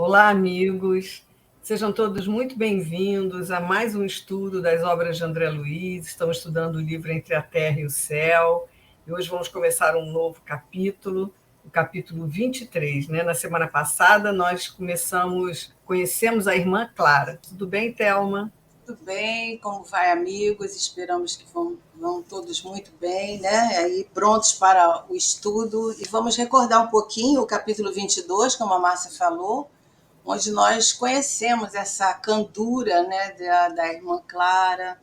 Olá, amigos. Sejam todos muito bem-vindos a mais um estudo das obras de André Luiz. Estamos estudando o livro Entre a Terra e o Céu. E hoje vamos começar um novo capítulo, o capítulo 23. Na semana passada, nós conhecemos a irmã Clara. Tudo bem, Thelma? Tudo bem, como vai, amigos? Esperamos que vão todos muito bem, né? Aí prontos para o estudo. E vamos recordar um pouquinho o capítulo 22, como a Márcia falou, onde nós conhecemos essa candura, né, da irmã Clara,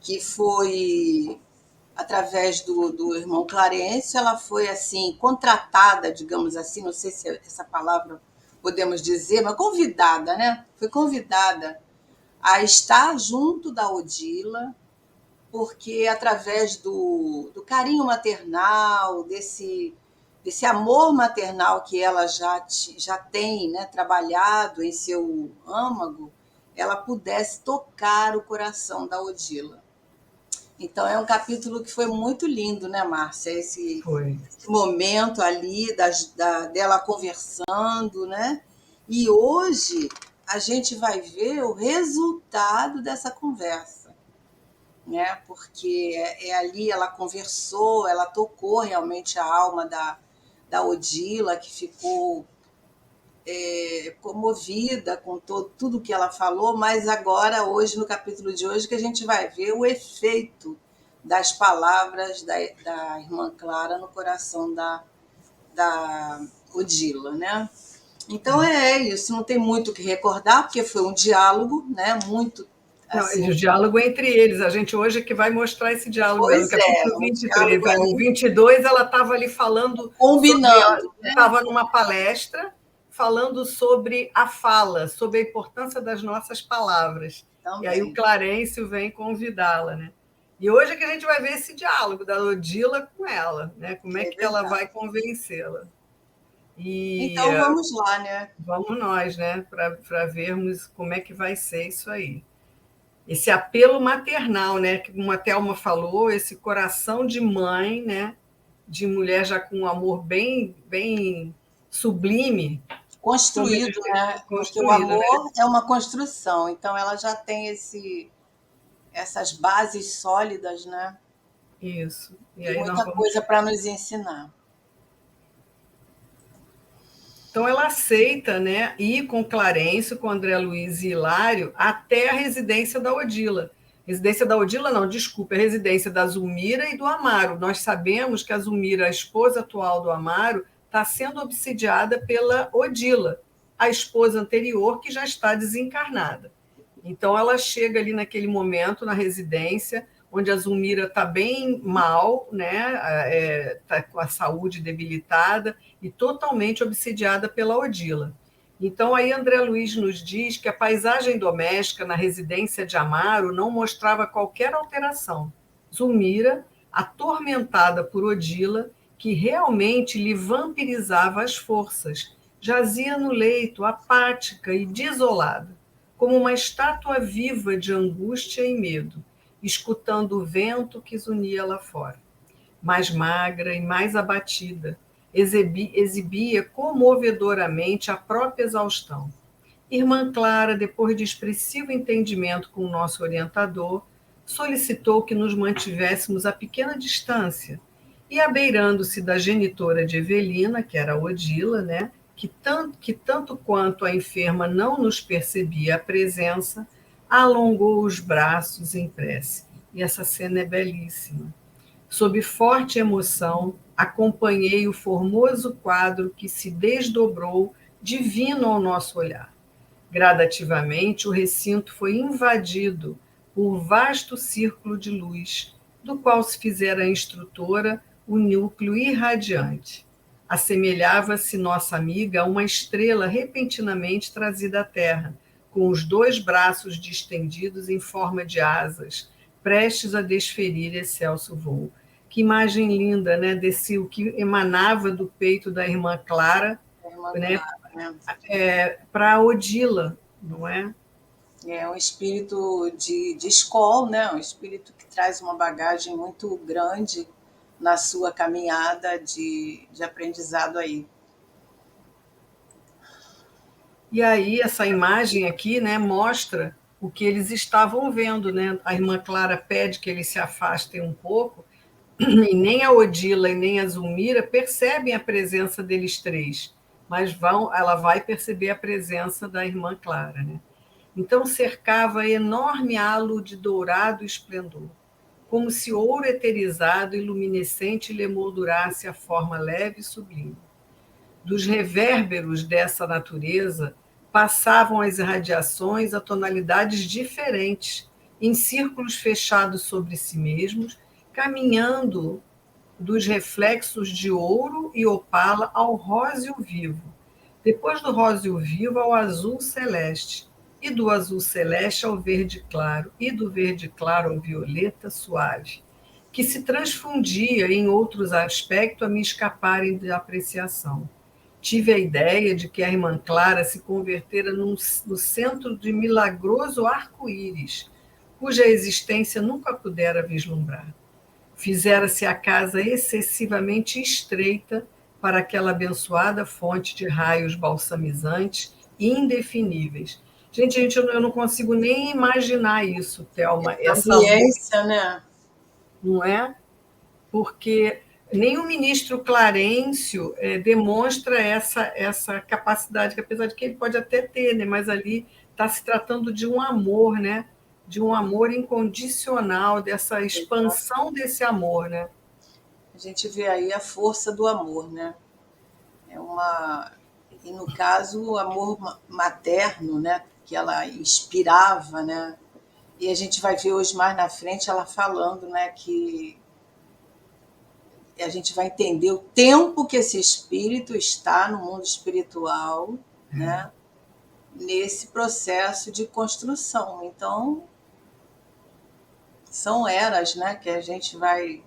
que foi, através do irmão Clarence, ela foi, assim, contratada, digamos assim, não sei se essa palavra podemos dizer, mas convidada, né? Foi convidada a estar junto da Odila, porque através do carinho maternal, desse amor maternal que ela já tem, né, trabalhado em seu âmago, ela pudesse tocar o coração da Odila. Então é um capítulo que foi muito lindo, né, Márcia? Foi. Esse momento ali dela conversando, né? E hoje a gente vai ver o resultado dessa conversa, né? Porque ali ela conversou, ela tocou realmente a alma da Odila, que ficou comovida com tudo que ela falou, mas agora, hoje, no capítulo de hoje, que a gente vai ver o efeito das palavras da irmã Clara no coração da Odila, né? Então é isso, não tem muito o que recordar, porque foi um diálogo, né? Muito Não, assim. o diálogo é entre eles. A gente hoje é que vai mostrar esse diálogo. No Pois capítulo um 23, diálogo no aí 22, ela estava ali falando sobre. combinando, né? Estava numa palestra falando sobre a fala, sobre a importância das nossas palavras. E aí o Também. Clarencio vem convidá-la, né? E hoje é que a gente vai ver esse diálogo da Odila com ela, né? Como é É que ela vai verdade. convencê-la. E Então vamos lá, né? vamos nós, né? Para vermos como é que vai ser isso aí. Esse apelo maternal, né, que uma Thelma falou, esse coração de mãe, né, de mulher já com um amor bem sublime, como Construído, eles têm né? Porque o construído, né? amor é uma construção, então ela já tem essas bases sólidas, né? Isso. E E aí nós muita vamos. coisa para nos ensinar. Então ela aceita, né, ir com Clarencio, com André Luiz e Hilário até a residência da Odila. Residência da Odila, não, desculpa, é a residência da Zulmira e do Amaro. Nós sabemos que a Zulmira, a esposa atual do Amaro, está sendo obsidiada pela Odila, a esposa anterior, que já está desencarnada. Então ela chega ali naquele momento na residência, onde a Zulmira está bem mal, né? Está com a saúde debilitada e totalmente obsidiada pela Odila. Então aí André Luiz nos diz que a paisagem doméstica na residência de Amaro não mostrava qualquer alteração. Zulmira, atormentada por Odila, que realmente lhe vampirizava as forças, jazia no leito, apática e desolada, como uma estátua viva de angústia e medo, escutando o vento que zunia lá fora. Mais magra e mais abatida, exibia comovedoramente a própria exaustão. Irmã Clara, depois de expressivo entendimento com o nosso orientador, solicitou que nos mantivéssemos a pequena distância e, abeirando-se da genitora de Evelina, que era a Odila, né, que tanto quanto a enferma não nos percebia a presença, alongou os braços em prece. E essa cena é belíssima. Sob forte emoção, acompanhei o formoso quadro que se desdobrou, divino ao nosso olhar. Gradativamente, o recinto foi invadido por vasto círculo de luz, do qual se fizera a instrutora o núcleo irradiante. Assemelhava-se nossa amiga a uma estrela repentinamente trazida à terra, com os dois braços distendidos em forma de asas, prestes a desferir excelso voo. Que imagem linda, né? Desse o que emanava do peito da irmã Clara, Irmã né? Clara, né? Para Odila, não é? É um espírito de escola, né? Um espírito que traz uma bagagem muito grande na sua caminhada de aprendizado aí. E aí, essa imagem aqui, né, mostra o que eles estavam vendo, né? A irmã Clara pede que eles se afastem um pouco, e nem a Odila e nem a Zulmira percebem a presença deles três, mas ela vai perceber a presença da irmã Clara, né? Então cercava enorme halo de dourado esplendor, como se ouro eterizado e luminescente lhe moldurasse a forma leve e sublime. Dos revérberos dessa natureza passavam as irradiações a tonalidades diferentes, em círculos fechados sobre si mesmos, caminhando dos reflexos de ouro e opala ao róseo vivo, depois do róseo vivo ao azul celeste, e do azul celeste ao verde claro, e do verde claro ao violeta suave, que se transfundia em outros aspectos a me escaparem de apreciação. Tive a ideia de que a irmã Clara se convertera no centro de milagroso arco-íris, cuja existência nunca pudera vislumbrar. Fizera-se a casa excessivamente estreita para aquela abençoada fonte de raios balsamizantes e indefiníveis. Gente, eu não consigo nem imaginar isso, Thelma, essa luz, Ambiência, né? não é? Porque nem o ministro Clarencio demonstra essa capacidade, que apesar de que ele pode até ter, né, mas ali está se tratando de um amor, né, de um amor incondicional, dessa expansão desse amor, né? A gente vê aí a força do amor, né? É uma e no caso o amor materno, né, que ela inspirava, né? E a gente vai ver hoje mais na frente ela falando, né, que a gente vai entender o tempo que esse espírito está no mundo espiritual, né, nesse processo de construção. Então, são eras, né, que a gente vai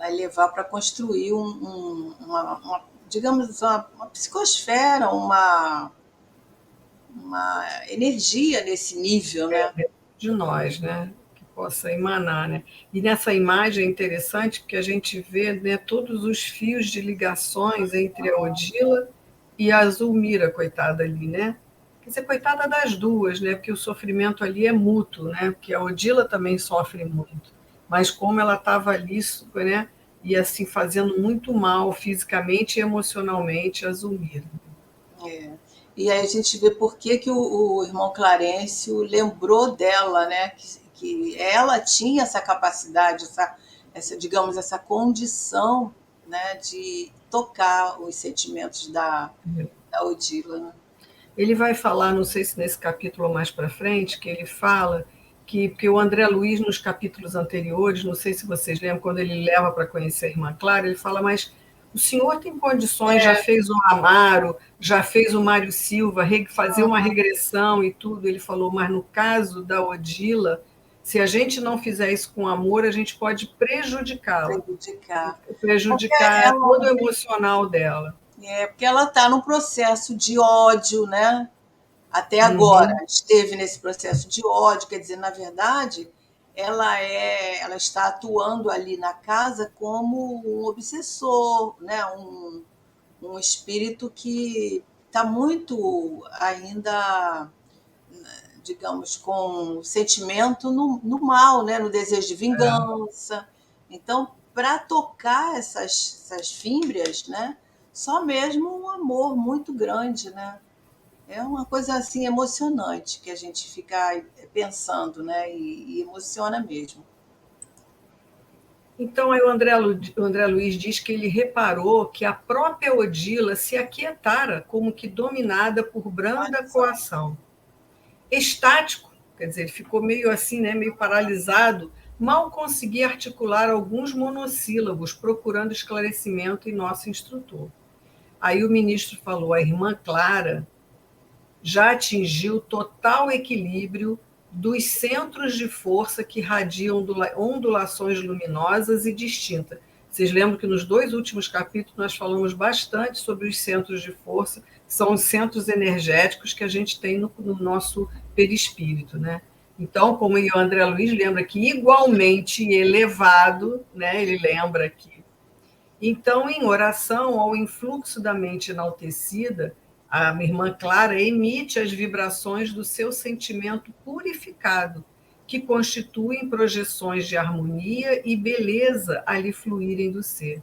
levar para construir digamos, uma psicosfera, uma energia nesse nível, né? De nós, né? Que possa emanar, né? E nessa imagem é interessante porque a gente vê, né, todos os fios de ligações entre a Odila e a Zulmira, coitada ali, né? Quer dizer, coitada das duas, né? Porque o sofrimento ali é mútuo, né? Porque a Odila também sofre muito. Mas como ela estava ali, né? E assim, fazendo muito mal fisicamente e emocionalmente a Zulmira. É. E aí a gente vê por que, que o irmão Clarencio lembrou dela, né? Que ela tinha essa capacidade, digamos, essa condição, né, de tocar os sentimentos da Odila, né? Ele vai falar, não sei se nesse capítulo ou mais para frente, que ele fala que o André Luiz, nos capítulos anteriores, não sei se vocês lembram, quando ele leva para conhecer a irmã Clara, ele fala, mas o senhor tem condições, já fez o Amaro, já fez o Mário Silva, fazer uma regressão e tudo. Ele falou, mas no caso da Odila, se a gente não fizer isso com amor, a gente pode prejudicá-la, Prejudicar. Porque prejudicar todo o emocional dela. porque ela está num processo de ódio, né? Até agora Uhum. esteve nesse processo de ódio, quer dizer, na verdade, ela está atuando ali na casa como um obsessor, né? Um espírito que está muito ainda, digamos, com sentimento no mal, né? No desejo de vingança. Então, para tocar essas fímbrias, né? Só mesmo um amor muito grande, né? É uma coisa assim emocionante que a gente fica pensando, né? E emociona mesmo. Então, aí o André Luiz diz que ele reparou que a própria Odila se aquietara, como que dominada por Olha branda só. coação. Estático, quer dizer, ele ficou meio assim, né, meio paralisado, mal conseguia articular alguns monossílabos, procurando esclarecimento em nosso instrutor. Aí o ministro falou: a irmã Clara já atingiu total equilíbrio dos centros de força que radiam ondulações luminosas e distintas. Vocês lembram que nos dois últimos capítulos nós falamos bastante sobre os centros de força, que são os centros energéticos que a gente tem no nosso perispírito, né? Então, como o André Luiz lembra que igualmente elevado, né? Ele lembra que então, em oração ao influxo da mente enaltecida, A minha irmã Clara emite as vibrações do seu sentimento purificado, que constituem projeções de harmonia e beleza a lhe fluírem do ser.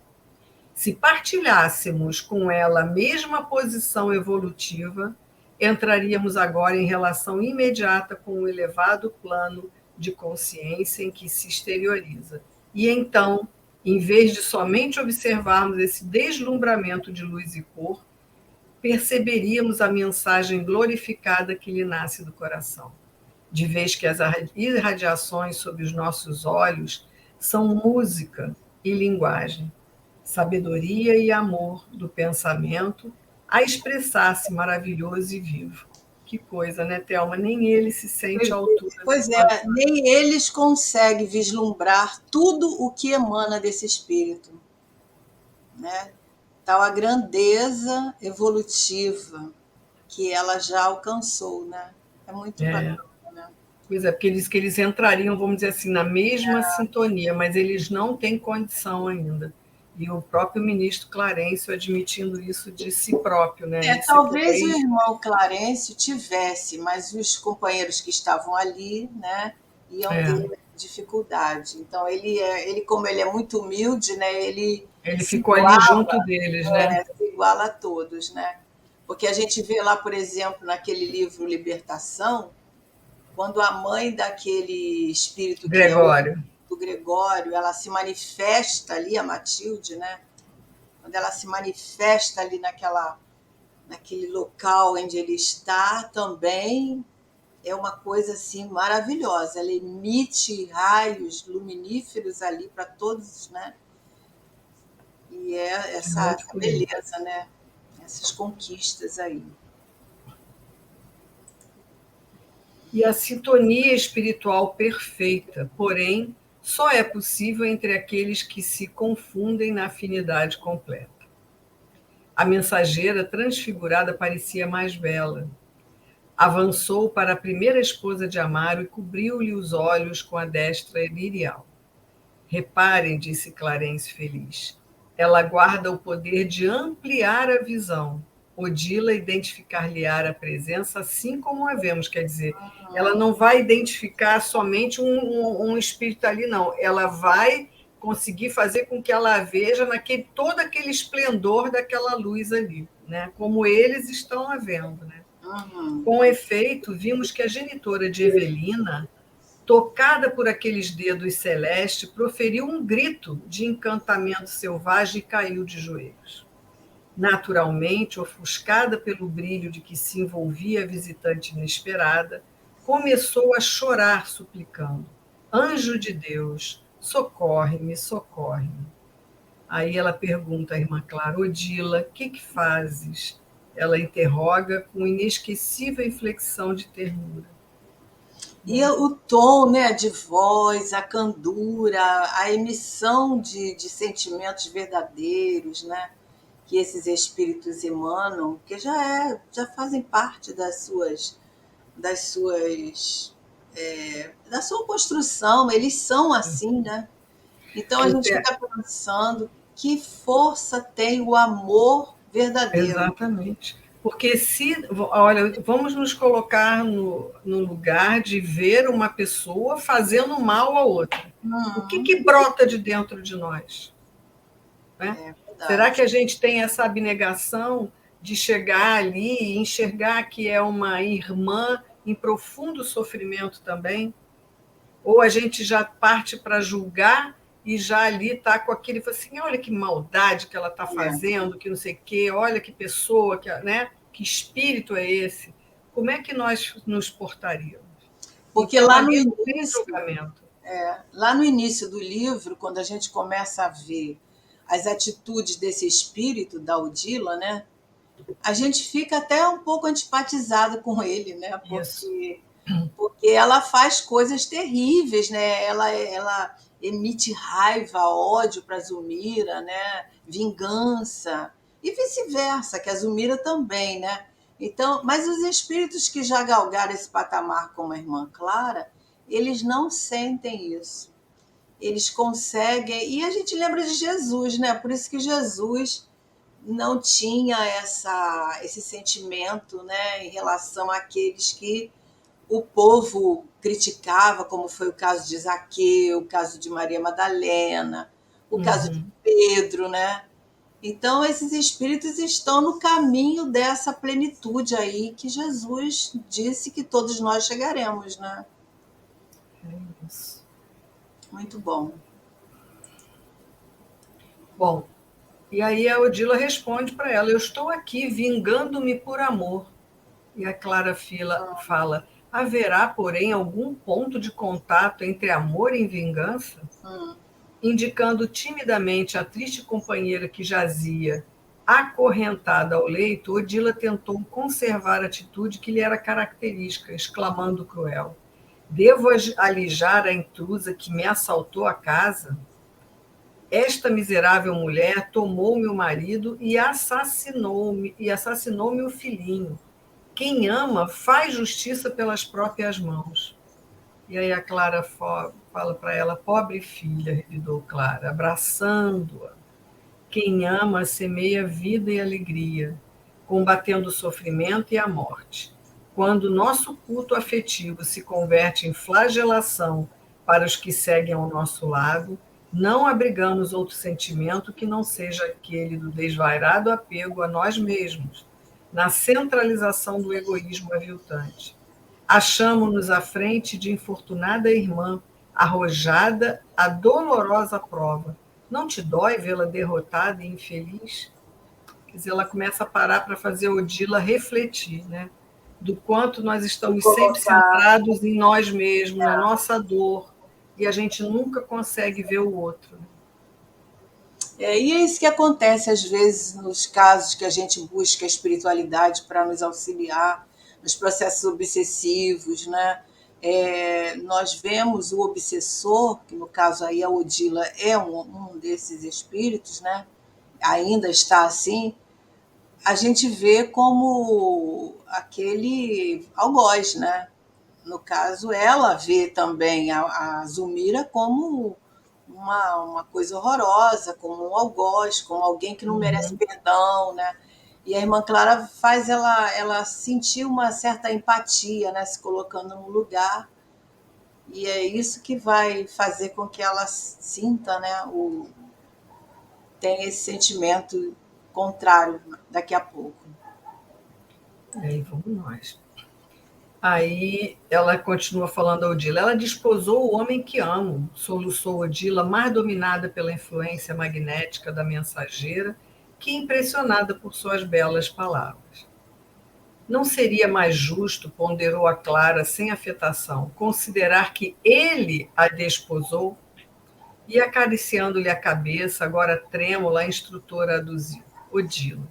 Se partilhássemos com ela a mesma posição evolutiva, entraríamos agora em relação imediata com o elevado plano de consciência em que se exterioriza. E então, em vez de somente observarmos esse deslumbramento de luz e cor, perceberíamos a mensagem glorificada que lhe nasce do coração, de vez que as irradiações sob os nossos olhos são música e linguagem, sabedoria e amor do pensamento a expressar-se maravilhoso e vivo. Que coisa, né, Thelma? Nem ele se sente à altura. Pois é, nem eles conseguem vislumbrar tudo o que emana desse espírito, né? Tal a grandeza evolutiva que ela já alcançou, né? É muito bacana, né? Pois é, porque ele diz que eles entrariam, vamos dizer assim, na mesma sintonia, mas eles não têm condição ainda. E o próprio ministro Clarencio admitindo isso de si próprio, né? Talvez o irmão Clarencio tivesse, mas os companheiros que estavam ali, né, iam ter dificuldade. Então ele como ele é muito humilde, né, ele ficou ali junto deles, né? Se iguala a todos, né? Porque a gente vê lá, por exemplo, naquele livro Libertação, quando a mãe daquele espírito Gregório. que é do Gregório, ela se manifesta ali, a Matilde, né? Quando ela se manifesta ali naquele local onde ele está, também é uma coisa assim maravilhosa. Ela emite raios luminíferos ali para todos, né? E é essa beleza, né? Essas conquistas aí. E a sintonia espiritual perfeita, porém, só é possível entre aqueles que se confundem na afinidade completa. A mensageira transfigurada parecia mais bela. Avançou para a primeira esposa de Amaro e cobriu-lhe os olhos com a destra lirial. Reparem, disse Clarencio feliz, ela guarda o poder de ampliar a visão. Odila identificar-lhe-á a presença assim como a vemos, quer dizer, ela não vai identificar somente um espírito ali, não. Ela vai conseguir fazer com que ela veja todo aquele esplendor daquela luz ali, né? Como eles estão a vendo, né? Com efeito, vimos que a genitora de Evelina, tocada por aqueles dedos celestes, proferiu um grito de encantamento selvagem e caiu de joelhos. Naturalmente, ofuscada pelo brilho de que se envolvia a visitante inesperada, começou a chorar, suplicando: Anjo de Deus, socorre-me, socorre-me. Aí ela pergunta à irmã Clara: Odila, que fazes? Ela interroga com inesquecível inflexão de ternura. E o tom, né, de voz, a candura, a emissão de sentimentos verdadeiros, né, que esses espíritos emanam, que já fazem parte da sua construção, eles são assim, né? Então a gente fica pensando que força tem o amor verdadeiro. Exatamente. Porque olha, vamos nos colocar no lugar de ver uma pessoa fazendo mal a outra. O que brota de dentro de nós? Né? Será que a gente tem essa abnegação de chegar ali e enxergar que é uma irmã em profundo sofrimento também? Ou a gente já parte para julgar e já ali está com aquele, assim, olha que maldade que ela está fazendo, que não sei o quê, olha que pessoa, né? Que espírito é esse? Como é que nós nos portaríamos? Porque então, lá no início do livro, quando a gente começa a ver as atitudes desse espírito da Odila, né? A gente fica até um pouco antipatizado com ele, né? Porque ela faz coisas terríveis, né? Ela emite raiva, ódio para a Zulmira, né? Vingança e vice-versa, que a Zulmira também, né? Então, mas os espíritos que já galgaram esse patamar como a irmã Clara, eles não sentem isso. Eles conseguem, e a gente lembra de Jesus, né? Por isso que Jesus não tinha esse sentimento, né, em relação àqueles que o povo criticava, como foi o caso de Zaqueu, o caso de Maria Madalena, o caso de Uhum. Pedro, né? Então, esses espíritos estão no caminho dessa plenitude aí que Jesus disse que todos nós chegaremos, né? É isso. Muito bom. Bom, e aí a Odila responde para ela: eu estou aqui vingando-me por amor. E a Clara fala: haverá, porém, algum ponto de contato entre amor e vingança? Hum, Indicando timidamente a triste companheira que jazia acorrentada ao leito, Odila tentou conservar a atitude que lhe era característica, exclamando cruel: devo alijar a intrusa que me assaltou a casa? Esta miserável mulher tomou meu marido e assassinou meu filhinho. Quem ama faz justiça pelas próprias mãos. E aí a Clara fala para ela: pobre filha, revidou Clara, abraçando-a. Quem ama semeia vida e alegria, combatendo o sofrimento e a morte. Quando nosso culto afetivo se converte em flagelação para os que seguem ao nosso lado, não abrigamos outro sentimento que não seja aquele do desvairado apego a nós mesmos, na centralização do egoísmo aviltante. Achamo-nos à frente de infortunada irmã, arrojada à dolorosa prova. Não te dói vê-la derrotada e infeliz? Quer dizer, ela começa a parar para fazer a Odila refletir, né? Do quanto nós se estamos sempre colocar. centrados em nós mesmos, na nossa dor, e a gente nunca consegue ver o outro. E é isso que acontece às vezes nos casos que a gente busca a espiritualidade para nos auxiliar nos processos obsessivos, né? Nós vemos o obsessor, que no caso aí a Odila é um desses espíritos, né? Ainda está assim, a gente vê como aquele algoz, né? No caso, ela vê também a Zulmira como uma coisa horrorosa, como um algoz, como alguém que não merece Uhum. perdão, né? E a irmã Clara faz ela sentir uma certa empatia, né? Se colocando no lugar. E é isso que vai fazer com que ela sinta, né? Tenha esse sentimento contrário daqui a pouco. Aí vamos nós. Aí ela continua falando a Odila: ela desposou o homem que amo, soluçou Odila, mais dominada pela influência magnética da mensageira que impressionada por suas belas palavras. Não seria mais justo, ponderou a Clara sem afetação, considerar que ele a desposou? E acariciando-lhe a cabeça, agora trêmula, a instrutora aduziu: Odila,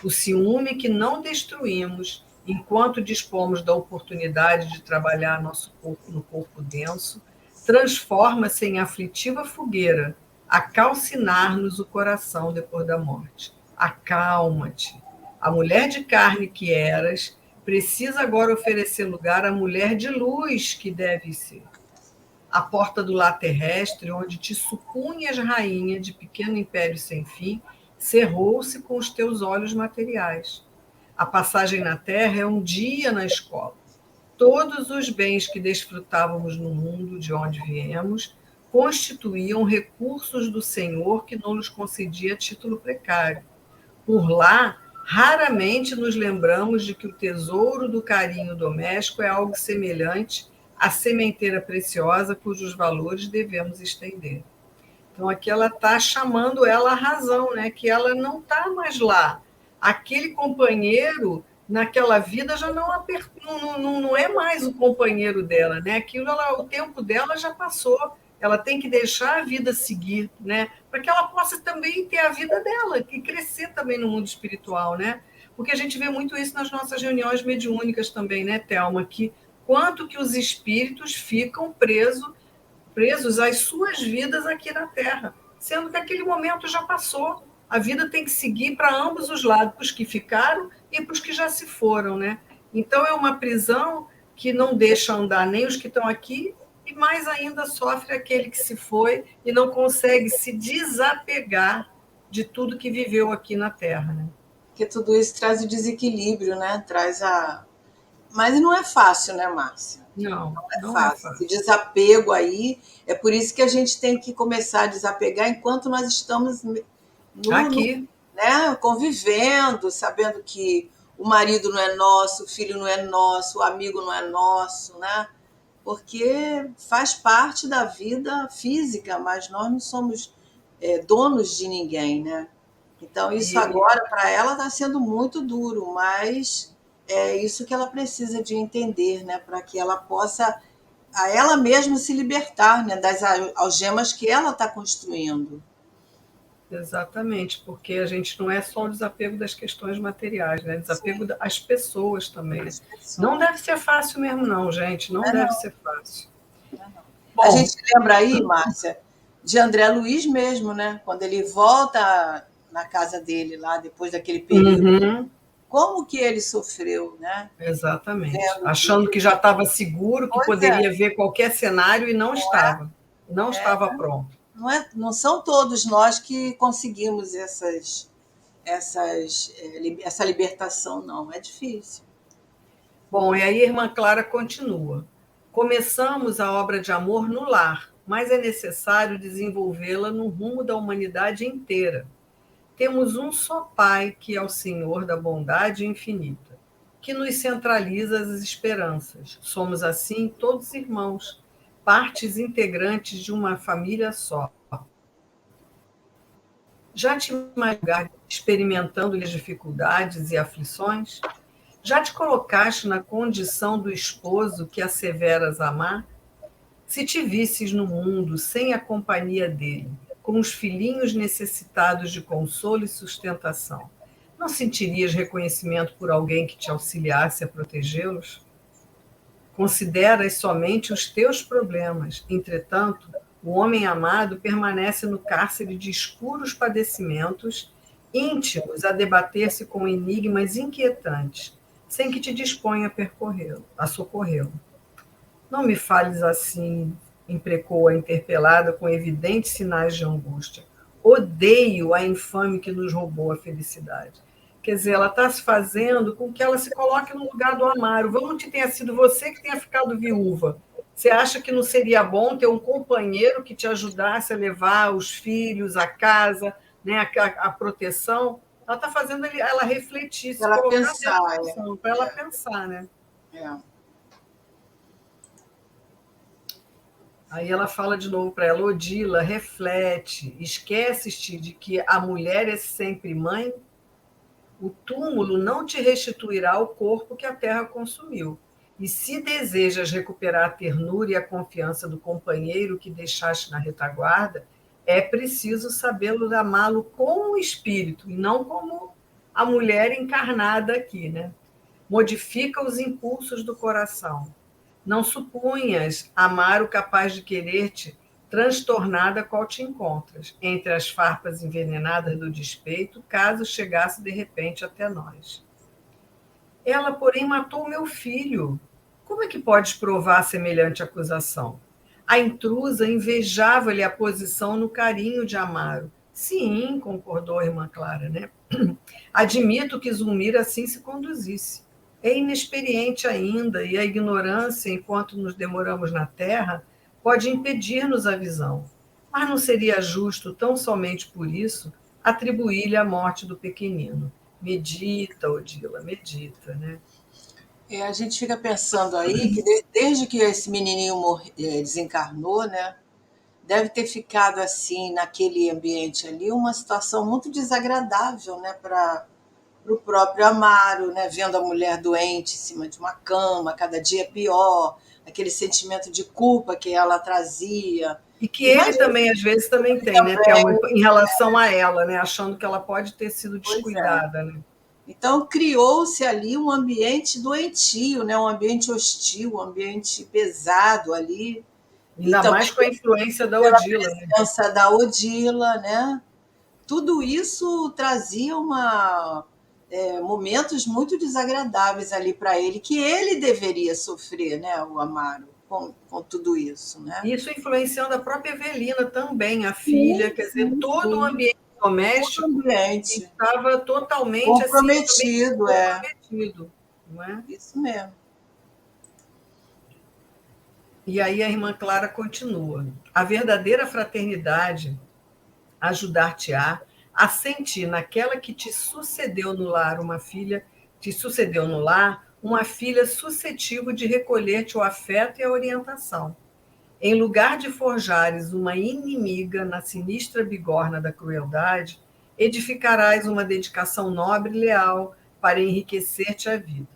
o ciúme que não destruímos enquanto dispomos da oportunidade de trabalhar nosso corpo no corpo denso, transforma-se em aflitiva fogueira a calcinar-nos o coração depois da morte. Acalma-te. A mulher de carne que eras precisa agora oferecer lugar à mulher de luz que deve ser. A porta do lar terrestre, onde te supunhas rainha de pequeno império sem fim, cerrou-se com os teus olhos materiais. A passagem na terra é um dia na escola. Todos os bens que desfrutávamos no mundo de onde viemos constituíam recursos do Senhor que não nos concedia a título precário. Por lá, raramente nos lembramos de que o tesouro do carinho doméstico é algo semelhante à sementeira preciosa cujos valores devemos estender. Então, aqui ela está chamando ela à razão, né? Que ela não está mais lá. Aquele companheiro, naquela vida, já não é mais o companheiro dela, né? Aquilo, o tempo dela já passou. Ela tem que deixar a vida seguir, né? Para que ela possa também ter a vida dela e crescer também no mundo espiritual, né? Porque a gente vê muito isso nas nossas reuniões mediúnicas também, né, Thelma? Que quanto que os espíritos ficam presos às suas vidas aqui na Terra, sendo que aquele momento já passou. A vida tem que seguir para ambos os lados, para os que ficaram e para os que já se foram, né? Então é uma prisão que não deixa andar nem os que estão aqui e mais ainda sofre aquele que se foi e não consegue se desapegar de tudo que viveu aqui na Terra, né? Porque tudo isso traz o desequilíbrio, né? Mas não é fácil, né, Márcia? Não, Não é não é fácil. Esse fácil. desapego aí, é por isso que a gente tem que começar a desapegar enquanto nós estamos no, Aqui, né, convivendo, sabendo que o marido não é nosso, o filho não é nosso, o amigo não é nosso, né? Porque faz parte da vida física, mas nós não somos donos de ninguém, né? Então, isso e agora, para ela, está sendo muito duro, mas é isso que ela precisa de entender, né? Para que ela possa, a ela mesma, se libertar, né? Das algemas que ela está construindo. exatamente, porque a gente não é só o desapego das questões materiais, né? Desapego Sim, das pessoas também, né? as Não pessoas. deve ser fácil mesmo, não, gente. Não Não é deve não, ser fácil. não é não. A Bom, gente lembra aí, Márcia, de André Luiz mesmo, né? Quando ele volta na casa dele lá, depois daquele período, uhum, como que ele sofreu, né? exatamente. Vendo Achando que. que já estava seguro, que Pois é, poderia ver qualquer cenário e não estava. Não estava pronto. não são todos nós que conseguimos essa libertação, não. É difícil. Bom, e aí a irmã Clara continua. Começamos a obra de amor no lar, mas é necessário desenvolvê-la no rumo da humanidade inteira. Temos um só Pai, que é o Senhor da bondade infinita, que nos centraliza as esperanças. Somos, assim, todos irmãos, partes integrantes de uma família só. Já te imaginas experimentando as dificuldades e aflições? Já te colocaste na condição do esposo que asseveras amar? Se te visses no mundo sem a companhia dele, com os filhinhos necessitados de consolo e sustentação, não sentirias reconhecimento por alguém que te auxiliasse a protegê-los? Consideras somente os teus problemas. Entretanto, o homem amado permanece no cárcere de escuros padecimentos, íntimos a debater-se com enigmas inquietantes, sem que te disponha a percorrê-lo, a socorrê-lo. Não me fales assim, imprecou a interpelada com evidentes sinais de angústia. Odeio a infame que nos roubou a felicidade. Quer dizer, ela está se fazendo com que ela se coloque no lugar do Amaro. Vamos que tenha sido você que tenha ficado viúva. Você acha que não seria bom ter um companheiro que te ajudasse a levar os filhos, a casa, né, a proteção? Ela está fazendo ela refletir, se Para ela colocar nessa pensar, posição, para ela pensar, né? é. Aí ela fala de novo para ela, Odila, reflete, esqueces-te de que a mulher é sempre mãe? O túmulo não te restituirá o corpo que a terra consumiu. E se desejas recuperar a ternura e a confiança do companheiro que deixaste na retaguarda, é preciso sabê-lo amá-lo como espírito, e não como a mulher encarnada aqui, né? Modifica os impulsos do coração. Não supunhas amar o capaz de querer-te transtornada qual te encontras, entre as farpas envenenadas do despeito, caso chegasse de repente até nós. Ela, porém, matou meu filho. Como é que podes provar semelhante acusação? A intrusa invejava-lhe a posição no carinho de Amaro. Sim, concordou a irmã Clara, né? Admito que Zulmira assim se conduzisse. É inexperiente ainda, e a ignorância, enquanto nos demoramos na terra, pode impedir-nos a visão. Mas não seria justo, tão somente por isso, atribuir-lhe a morte do pequenino. Medita, Odila, medita, né? A gente fica pensando aí que desde que esse menininho desencarnou, né? Deve ter ficado assim, naquele ambiente ali, uma situação muito desagradável, né? Para o próprio Amaro, né? Vendo a mulher doente em cima de uma cama, cada dia pior, aquele sentimento de culpa que ela trazia. E que ele Imagina também, às vezes, também tem, né, Thelma, também, em relação a ela, né, achando que ela pode ter sido pois é. descuidada, né? Então criou-se ali um ambiente doentio, né? Um ambiente hostil, um ambiente pesado ali, e Ainda também mais com a influência da pela Odila, né? presença da Odila, né? Tudo isso trazia momentos muito desagradáveis ali para ele, que ele deveria sofrer, né? O Amaro, com tudo isso, né? Isso influenciando a própria Evelina também, a filha, Sim, quer dizer, sim, todo o sim. ambiente doméstico ambiente estava totalmente assim, comprometido, comprometido, não é? Isso mesmo. E aí a irmã Clara continua. A verdadeira fraternidade ajudar-te-á a sentir naquela que te sucedeu no lar uma filha, te sucedeu no lar, uma filha suscetível de recolher-te o afeto e a orientação. Em lugar de forjares uma inimiga na sinistra bigorna da crueldade, edificarás uma dedicação nobre e leal para enriquecer-te a vida.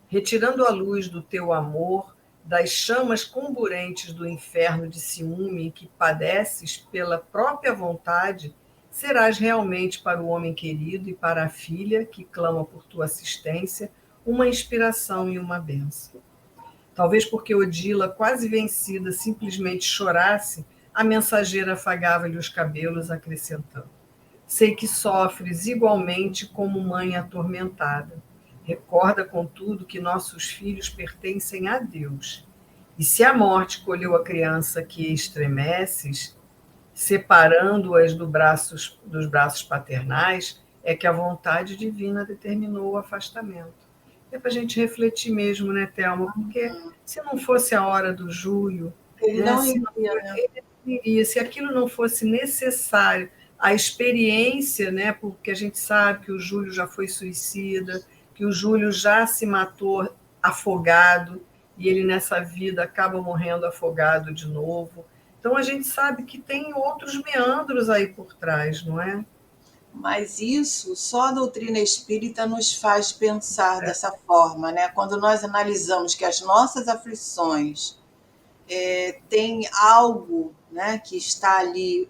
Retirando a luz do teu amor, das chamas comburentes do inferno de ciúme em que padeces pela própria vontade, serás realmente para o homem querido e para a filha que clama por tua assistência uma inspiração e uma bênção. Talvez porque Odila, quase vencida, simplesmente chorasse, a mensageira afagava-lhe os cabelos, acrescentando: sei que sofres igualmente como mãe atormentada. Recorda, contudo, que nossos filhos pertencem a Deus. E se a morte colheu a criança que estremeces, separando-as dos braços paternais, é que a vontade divina determinou o afastamento. É para a gente refletir mesmo, né, Thelma? Porque se não fosse a hora do Júlio, Ele né, não iria, né? se aquilo não fosse necessário, a experiência, né, porque a gente sabe que o Júlio já foi suicida, que o Júlio já se matou afogado, e ele nessa vida acaba morrendo afogado de novo. Então a gente sabe que tem outros meandros aí por trás, não é? Mas isso só a doutrina espírita nos faz pensar dessa forma, né? Quando nós analisamos que as nossas aflições têm algo, né, que está ali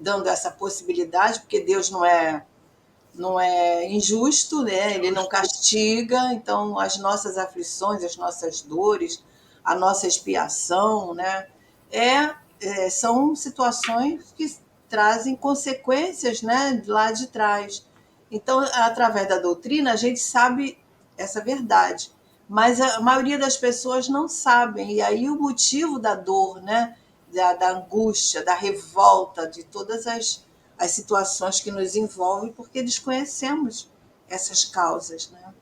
dando essa possibilidade, porque Deus não é injusto, né? Ele não castiga, então as nossas aflições, as nossas dores, a nossa expiação, né? São situações que trazem consequências, né, lá de trás. Então, através da doutrina, a gente sabe essa verdade, mas a maioria das pessoas não sabem, e aí o motivo da dor, né, da angústia, da revolta, de todas as situações que nos envolvem, porque desconhecemos essas causas, né?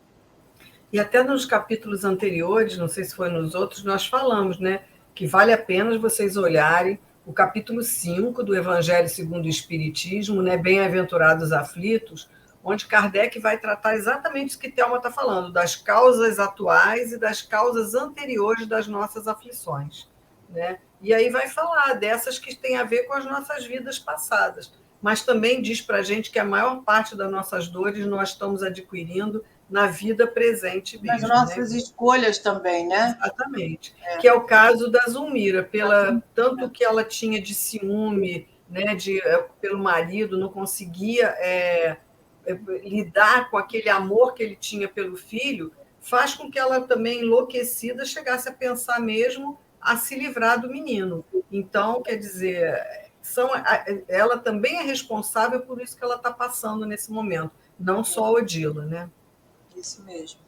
E até nos capítulos anteriores, não sei se foi nos outros, nós falamos, né, que vale a pena vocês olharem o capítulo 5 do Evangelho segundo o Espiritismo, né, Bem-aventurados aflitos, onde Kardec vai tratar exatamente isso que Thelma está falando, das causas atuais e das causas anteriores das nossas aflições, né? E aí vai falar dessas que têm a ver com as nossas vidas passadas, mas também diz para a gente que a maior parte das nossas dores nós estamos adquirindo na vida presente Nas mesmo, né? nossas escolhas também, né? Exatamente. Que é o caso da Zulmira, pela tanto que ela tinha de ciúme, né, pelo marido, não conseguia lidar com aquele amor que ele tinha pelo filho, faz com que ela também, enlouquecida, chegasse a pensar mesmo a se livrar do menino. Então, quer dizer, ela também é responsável por isso que ela está passando nesse momento, não só a Odila, né? Isso mesmo.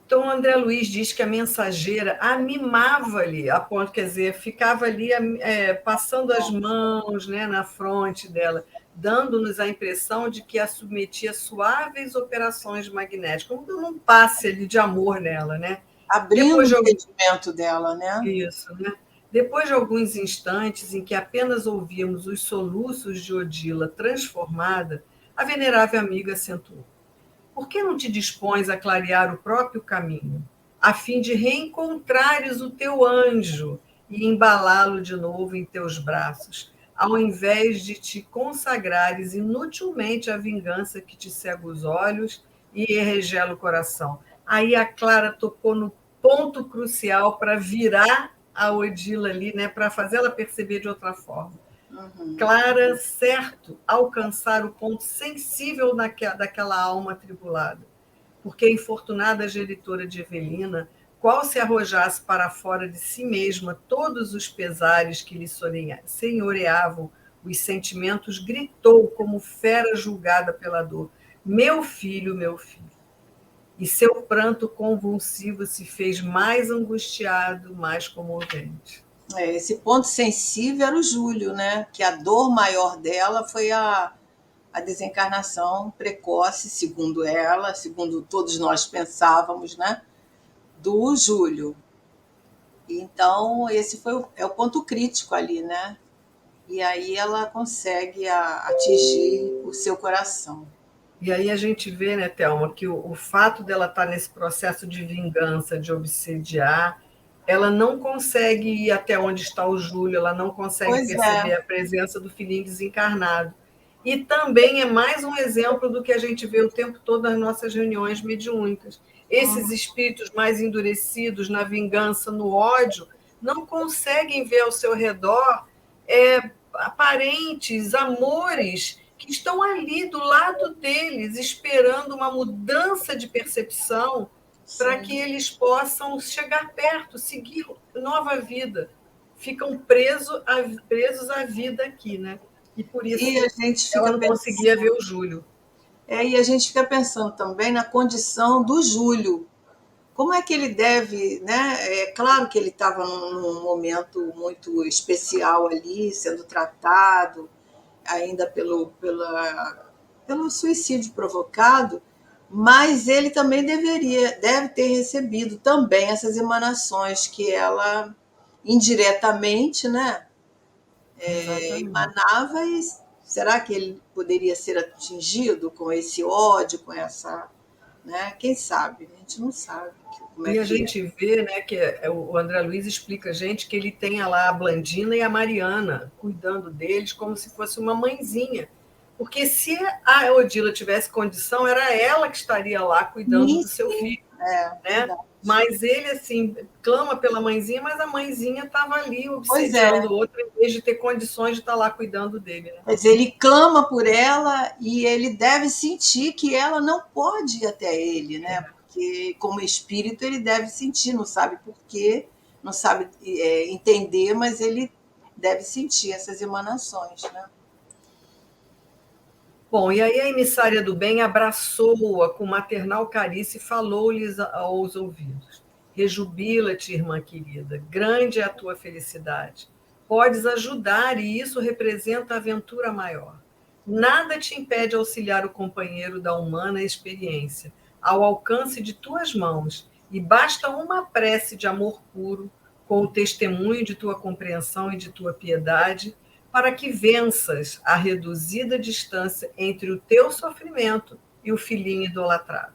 Então, o André Luiz diz que a mensageira a mimava-lhe, a ponto, quer dizer, ficava ali passando as mãos, né, na fronte dela, dando-nos a impressão de que a submetia a suaves operações magnéticas, como um passe ali de amor nela, né? Abrindo Depois o de entendimento dela, né? isso, né? Depois de alguns instantes em que apenas ouvíamos os soluços de Odila transformada, a venerável amiga acentuou: por que não te dispões a clarear o próprio caminho, a fim de reencontrares o teu anjo e embalá-lo de novo em teus braços, ao invés de te consagrares inutilmente à vingança que te cega os olhos e enregela o coração? Aí a Clara tocou no ponto crucial para virar a Odila ali, né, para fazê-la perceber de outra forma. Clara, certo, alcançar o ponto sensível daquela alma atribulada. Porque a infortunada genitora de Evelina, qual se arrojasse para fora de si mesma todos os pesares que lhe senhoreavam os sentimentos, gritou como fera julgada pela dor: meu filho, meu filho. E seu pranto convulsivo se fez mais angustiado, mais comovente. Esse ponto sensível era o Júlio, né? Que a dor maior dela foi a desencarnação precoce, segundo ela, segundo todos nós pensávamos, né? Do Júlio. Então, esse é o ponto crítico ali, né? E aí ela consegue atingir o seu coração. E aí a gente vê, né, Thelma, que o fato dela estar nesse processo de vingança, de obsediar, ela não consegue ir até onde está o Júlio, ela não consegue Pois é. perceber a presença do filhinho desencarnado. E também é mais um exemplo do que a gente vê o tempo todo nas nossas reuniões mediúnicas. Esses espíritos mais endurecidos na vingança, no ódio, não conseguem ver ao seu redor parentes, amores que estão ali do lado deles, esperando uma mudança de percepção para que Sim. eles possam chegar perto, seguir nova vida. Ficam presos à vida aqui, né? E por E a isso gente ela fica não conseguia pensando, ver o Júlio. e a gente fica pensando também na condição do Júlio. Como é que ele deve, né? É claro que ele estava num momento muito especial ali, sendo tratado ainda pelo suicídio provocado, mas ele também deve ter recebido também essas emanações que ela indiretamente, né, Exatamente. emanava. E será que ele poderia ser atingido com esse ódio, com essa, né? Quem sabe? A gente não sabe como é E a que é. gente vê, né, que o André Luiz explica a gente que ele tem lá a Blandina e a Mariana cuidando deles como se fosse uma mãezinha. Porque se a Odila tivesse condição, era ela que estaria lá cuidando Sim, do seu sim, filho, é né? verdade. Mas ele, assim, clama pela mãezinha, mas a mãezinha estava ali Pois obsediando é. o outro, em vez de ter condições de estar lá cuidando dele, né? Quer dizer, ele clama por ela e ele deve sentir que ela não pode ir até ele, né? Porque, como espírito, ele deve sentir, não sabe por quê, não sabe entender, mas ele deve sentir essas emanações, né? Bom, e aí a emissária do bem abraçou-a com maternal carícia e falou-lhes aos ouvidos: Rejubila-te, irmã querida, grande é a tua felicidade. Podes ajudar, e isso representa aventura maior. Nada te impede auxiliar o companheiro da humana experiência, ao alcance de tuas mãos, e basta uma prece de amor puro, com o testemunho de tua compreensão e de tua piedade, para que venças a reduzida distância entre o teu sofrimento e o filhinho idolatrado.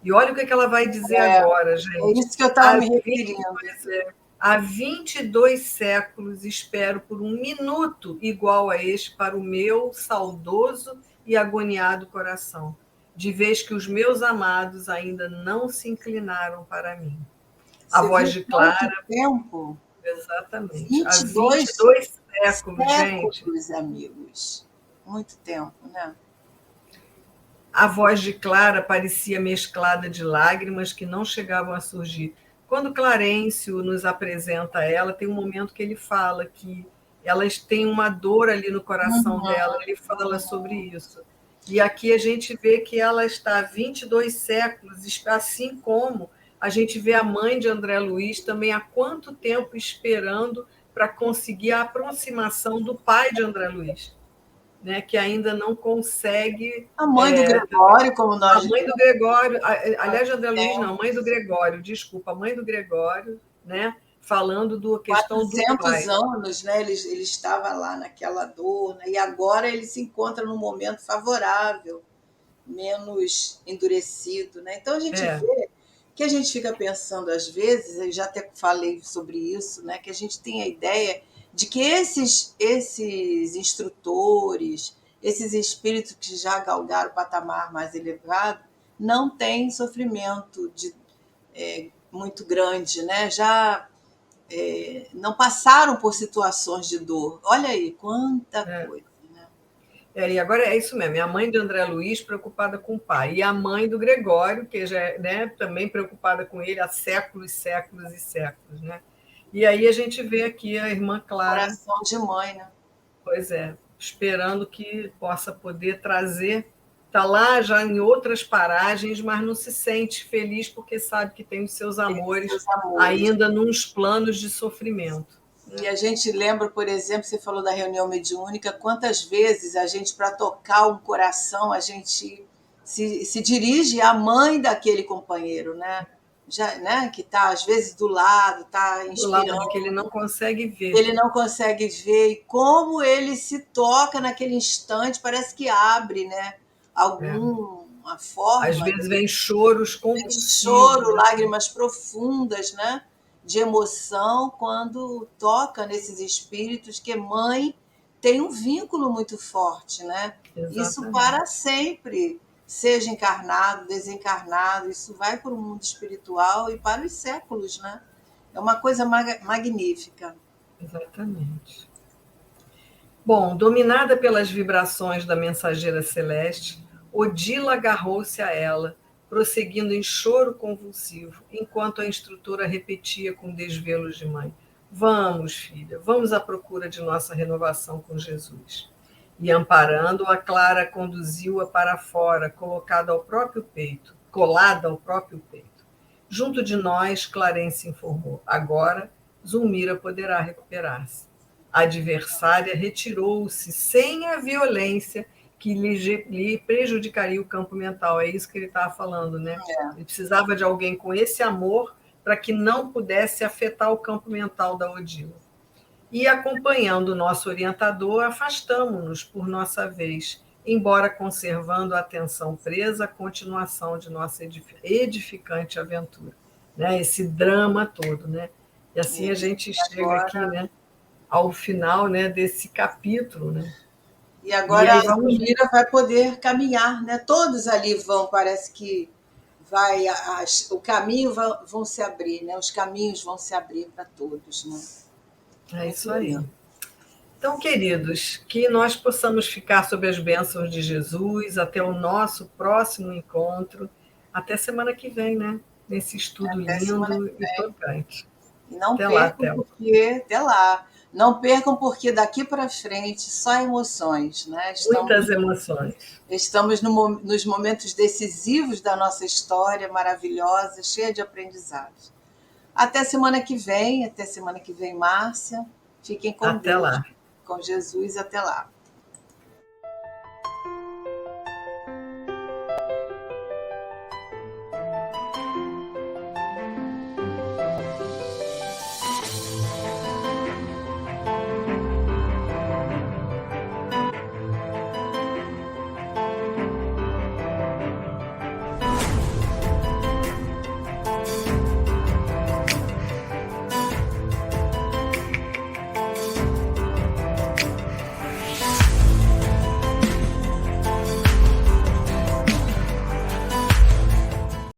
E olha o que ela vai dizer agora, É gente. isso que eu estava Há me referindo. 22, há 22 séculos espero por um minuto igual a este para o meu saudoso e agoniado coração, de vez que os meus amados ainda não se inclinaram para mim. A Você voz viu de quanto Clara, tempo? exatamente, há 22 22 séculos, gente. séculos, amigos. Muito tempo, né? A voz de Clara parecia mesclada de lágrimas que não chegavam a surgir. Quando Clarencio nos apresenta ela, tem um momento que ele fala que elas têm uma dor ali no coração dela, ele fala sobre isso. E aqui a gente vê que ela está há 22 séculos, assim como a gente vê a mãe de André Luiz também há quanto tempo esperando para conseguir a aproximação do pai de André Luiz, né, que ainda não consegue. A mãe do Gregório, como A nós mãe do vimos, Gregório, aliás, André Luiz, não, a tem mãe do Gregório, desculpa, a mãe do Gregório, né, falando da questão do 400 pai. anos, né? Ele estava lá naquela dor, né? E agora ele se encontra num momento favorável, menos endurecido, né? Então a gente É, vê que a gente fica pensando às vezes, eu já até falei sobre isso, né? Que a gente tem a ideia de que esses instrutores, esses espíritos que já galgaram o patamar mais elevado, não têm sofrimento muito grande, né? Já não passaram por situações de dor. Olha aí, quanta é, coisa, né? e agora é isso mesmo, é a mãe de André Luiz preocupada com o pai, e a mãe do Gregório, que já é, né, também preocupada com ele há séculos, séculos e séculos, né? E aí a gente vê aqui a irmã Clara. Coração de mãe, né? Pois é, esperando que possa poder trazer. Está lá já em outras paragens, mas não se sente feliz porque sabe que tem os seus Tem amores seus amores. ainda nos planos de sofrimento. E a gente lembra, por exemplo, você falou da reunião mediúnica, quantas vezes a gente, para tocar um coração, a gente se dirige à mãe daquele companheiro, né? Já, né? Que está, às vezes, do lado, está Do lado que ele inspirando, não consegue ver. ele não consegue ver, e como ele se toca naquele instante, parece que abre, né? É. Alguma Às forma vezes vem choros choro, compulsivos, assim. lágrimas profundas, né? De emoção quando toca nesses espíritos que mãe tem um vínculo muito forte, né? Isso para Exatamente. sempre, seja encarnado, desencarnado, isso vai para o mundo espiritual e para os séculos, né? É uma coisa magnífica. Exatamente. Bom, dominada pelas vibrações da mensageira celeste, Odila agarrou-se a ela, prosseguindo em choro convulsivo, enquanto a instrutora repetia com desvelos de mãe: Vamos, filha, vamos à procura de nossa renovação com Jesus. E amparando-a, Clara conduziu-a para fora, colada ao próprio peito. Junto de nós, Clarence informou: agora, Zulmira poderá recuperar-se. A adversária retirou-se sem a violência que lhe prejudicaria o campo mental. É isso que ele estava falando, né? Ele precisava de alguém com esse amor para que não pudesse afetar o campo mental da Odila. E, acompanhando o nosso orientador, afastamo-nos por nossa vez, embora conservando a atenção presa à continuação de nossa edificante aventura. Né? Esse drama todo. Né? E assim a gente chega aqui, Agora, né, ao final, né, desse capítulo. Né? e E agora aí a vamos. Zulmira vai poder caminhar, né? Todos ali vão, parece que vai, o caminho vão se abrir, né? Os caminhos vão se abrir para todos, né? É Muito isso aí. lindo. Então, queridos, que nós possamos ficar sob as bênçãos de Jesus até o nosso próximo encontro. Até semana que vem, né? Nesse estudo Até semana lindo que e vem. tocante. E não Até lá, percam Thelma. porque, até lá, não percam porque daqui para frente só emoções, né? Muitas emoções. Estamos nos momentos decisivos da nossa história maravilhosa, cheia de aprendizados. Até semana que vem, Márcia. Fiquem com Até Deus, lá. com Jesus, até lá.